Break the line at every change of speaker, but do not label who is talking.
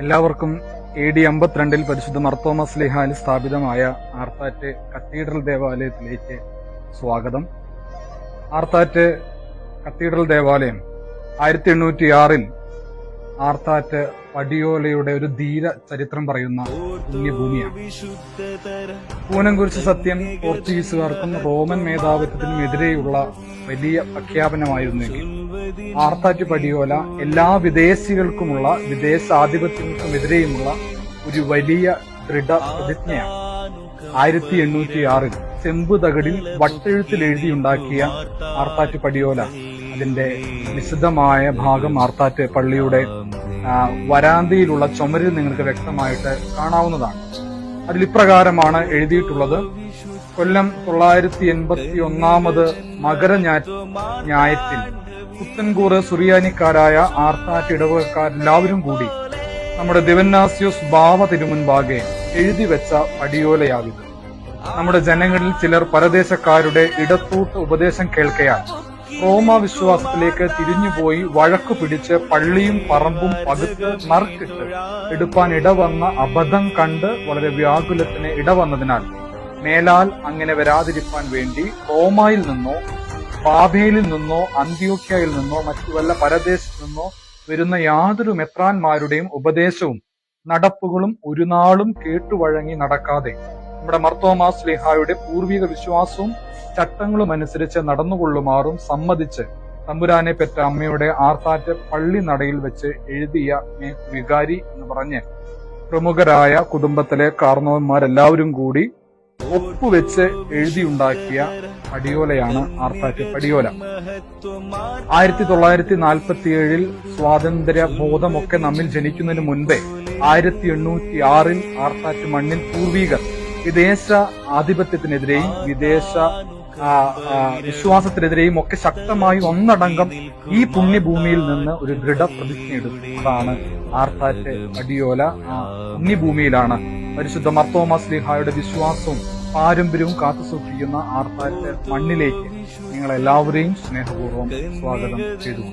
എല്ലാവർക്കും AD 52 പരിശുദ്ധ മർത്തോമാ ശ്ലീഹായിൽ സ്ഥാപിതമായ ആർത്താറ്റ് കത്തീഡ്രൽ ദേവാലയത്തിലേക്ക് സ്വാഗതം. ആർത്താറ്റ് കത്തീഡ്രൽ ദേവാലയം 1806 ആർത്താറ്റ് പടിയോലയുടെ ഒരു ധീര ചരിത്രം പറയുന്ന പുണ്യഭൂമിയാണ്. പൂനംകുരിശ് സത്യം പോർച്ചുഗീസുകാർക്കും റോമൻ മേധാവിത്വത്തിനും എതിരെയുള്ള വലിയ പ്രഖ്യാപനമായിരുന്നെങ്കിൽ ആർത്താറ്റ് പടിയോല എല്ലാ വിദേശികൾക്കുമുള്ള വിദേശാധിപത്യങ്ങൾക്കുമെതിരെയുമുള്ള ഒരു വലിയ ദൃഢപ്രതിജ്ഞയാണ്. 1806 ചെമ്പ് തകിടിൽ വട്ടെഴുത്തിൽ എഴുതിയുണ്ടാക്കിയ ആർത്താറ്റ് പടിയോല അതിന്റെ വിശുദ്ധമായ ഭാഗം ആർത്താറ്റ് പള്ളിയുടെ വരാന്തയിലുള്ള ചുമരിൽ നിങ്ങൾക്ക് വ്യക്തമായിട്ട് കാണാവുന്നതാണ്. അതിൽ ഇപ്രകാരമാണ് എഴുതിയിട്ടുള്ളത്: കൊല്ലം 981 മകരഞ്ഞായത്തിൽ പുത്തൻകൂറ് സുറിയാനിക്കാരായ ആർത്താറ്റ് ഇടവകക്കാരെല്ലാവരും കൂടി നമ്മുടെ ദിവന്നാസ്യോസ് ബാവ തിരുമുൻപാകെ എഴുതിവെച്ച പടിയോലയാവിത്. നമ്മുടെ ജനങ്ങളിൽ ചിലർ പരദേശക്കാരുടെ ഇടത്തൂട്ട് ഉപദേശം കേൾക്കയാൽ റോമ വിശ്വാസത്തിലേക്ക് തിരിഞ്ഞുപോയി വഴക്കു പിടിച്ച് പള്ളിയും പറമ്പും പകുത്ത് നറുക്കിട്ട് എടുപ്പാൻ ഇടവന്ന അബദ്ധം കണ്ട് വളരെ വ്യാകുലത്തിന് ഇടവന്നതിനാൽ മേലാൽ അങ്ങനെ വരാതിരിക്കാൻ വേണ്ടി റോമായിൽ നിന്നോ ബാബേലിൽ നിന്നോ അന്ത്യോക്യയിൽ നിന്നോ മറ്റു വല്ല പരദേശത്തു നിന്നോ വരുന്ന യാതൊരു മെത്രാന്മാരുടെയും ഉപദേശവും നടപ്പുകളും ഒരു നാളും കേട്ടുവഴങ്ങി നടക്കാതെ നമ്മുടെ മർത്തോമാ ശ്ലീഹായുടെ പൂർവിക വിശ്വാസവും ചട്ടങ്ങളും അനുസരിച്ച് നടന്നുകൊള്ളുമാറും സമ്മതിച്ച് തമ്പുരാനെ പെറ്റ അമ്മയുടെ ആർത്താറ്റ് പള്ളി നടയിൽ വെച്ച് എഴുതിയ വികാരി എന്ന് പറഞ്ഞ് പ്രമുഖരായ കുടുംബത്തിലെ കാർന്നവന്മാരെല്ലാവരും കൂടി ഒപ്പുവെച്ച് എഴുതിയുണ്ടാക്കിയ പടിയോലയാണ് ആർത്താറ്റ് പടിയോല. 1947 സ്വാതന്ത്ര്യ ബോധമൊക്കെ നമ്മിൽ ജനിക്കുന്നതിന് മുൻപേ 1806 ആർത്താറ്റ് മണ്ണിൽ പൂർവികർ വിദേശ ആധിപത്യത്തിനെതിരെയും വിദേശ വിശ്വാസത്തിനെതിരെയും ഒക്കെ ശക്തമായി ഒന്നടങ്കം ഈ പുണ്യഭൂമിയിൽ നിന്ന് ഒരു ദൃഢപ്രതിജ്ഞ എടുത്തു. അതാണ് ആർത്താറ്റ് പടിയോല. പുണ്യഭൂമിയിലാണ് പരിശുദ്ധ മർത്തോമാ ശ്ലീഹായുടെ വിശ്വാസവും പാരമ്പര്യവും കാത്തുസൂക്ഷിക്കുന്ന ആർത്താറ്റ് മണ്ണിലേക്ക് നിങ്ങളെല്ലാവരെയും സ്നേഹപൂർവ്വം സ്വാഗതം ചെയ്തു.